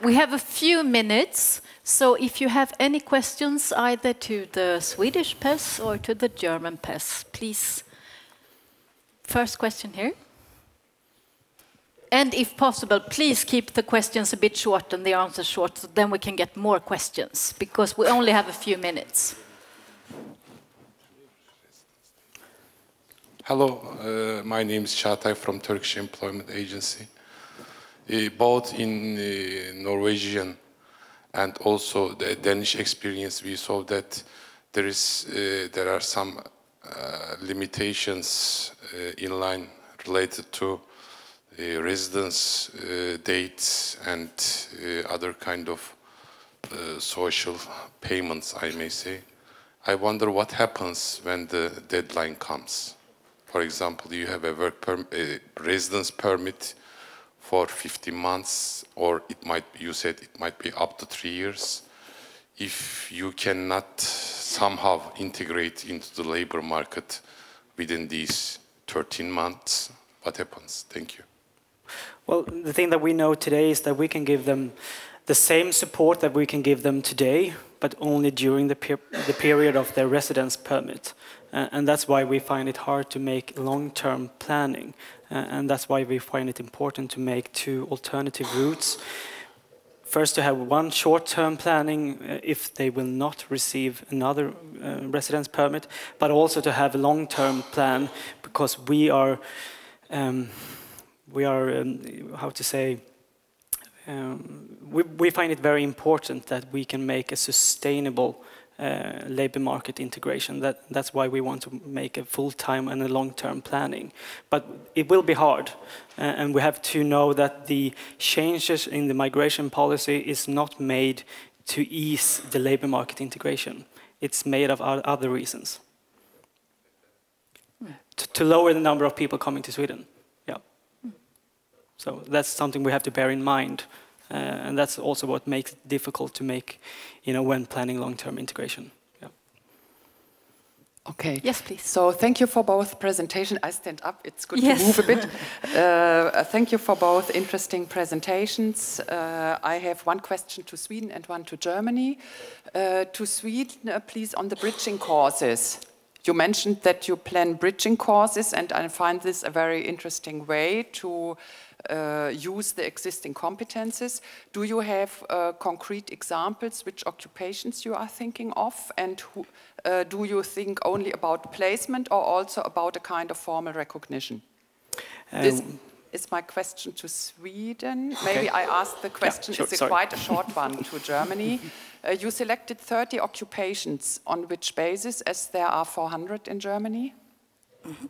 We have a few minutes, so if you have any questions either to the Swedish PES or to the German PES, please. First question here. And if possible, please keep the questions a bit short and the answers short, so then we can get more questions, because we only have a few minutes. Hello, my name is Çağatay from Turkish Employment Agency. Both in Norwegian and also the Danish experience, we saw that there are some limitations in line related to residence dates and other kind of social payments, I may say. I wonder what happens when the deadline comes. For example, you have a residence permit for 50 months, or it might, you said it might be up to 3 years. If you cannot somehow integrate into the labor market within these 13 months, what happens? Thank you. Well, the thing that we know today is that we can give them the same support that we can give them today, but only during the period of their residence permit. And that's why we find it hard to make long-term planning. And that's why we find it important to make 2 alternative routes. First, to have one short-term planning if they will not receive another residence permit, but also to have a long-term plan, because we are how to say, we find it very important that we can make a sustainable labor market integration. That's why we want to make a full-time and a long-term planning. But it will be hard, and we have to know that the changes in the migration policy is not made to ease the labor market integration. It's made of other reasons. To lower the number of people coming to Sweden. Yeah. So that's something we have to bear in mind. And that's also what makes it difficult to make, when planning long-term integration. Yeah. Okay. Yes, please. So thank you for both presentations. I stand up. It's good yes. to move a bit. Thank you for both interesting presentations. I have one question to Sweden and one to Germany. To Sweden, please, on the bridging courses. You mentioned that you plan bridging courses, and I find this a very interesting way to use the existing competences. Do you have concrete examples which occupations you are thinking of, and do you think only about placement or also about a kind of formal recognition? This is my question to Sweden. Okay. Maybe I ask the question, yeah, sure, quite a short one to Germany. You selected 30 occupations. On which basis, as there are 400 in Germany? Mm-hmm.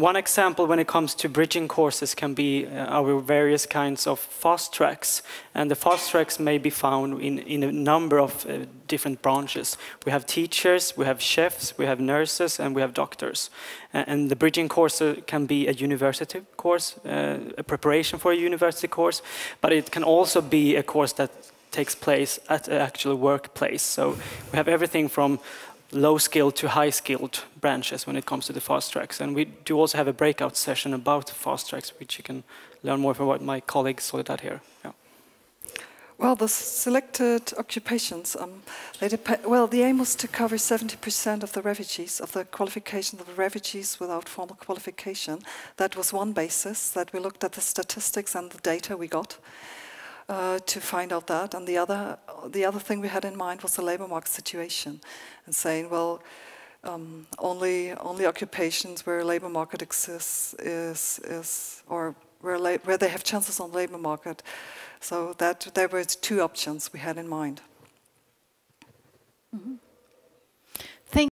One example when it comes to bridging courses can be our various kinds of fast tracks. And the fast tracks may be found in a number of different branches. We have teachers, we have chefs, we have nurses, and we have doctors. And the bridging course can be a university course, a preparation for a university course, but it can also be a course that takes place at an actual workplace. So we have everything from low-skilled to high-skilled branches when it comes to the fast tracks. And we do also have a breakout session about fast tracks, which you can learn more from what my colleagues sorted out here. Yeah. Well, the selected occupations, the aim was to cover 70% of the refugees, of the qualification of the refugees without formal qualification. That was one basis, that we looked at the statistics and the data we got to find out that. And the other thing we had in mind was the labor market situation, and saying, well, only occupations where a labor market exists or where they have chances on the labor market. So that there were 2 options we had in mind. Mm-hmm.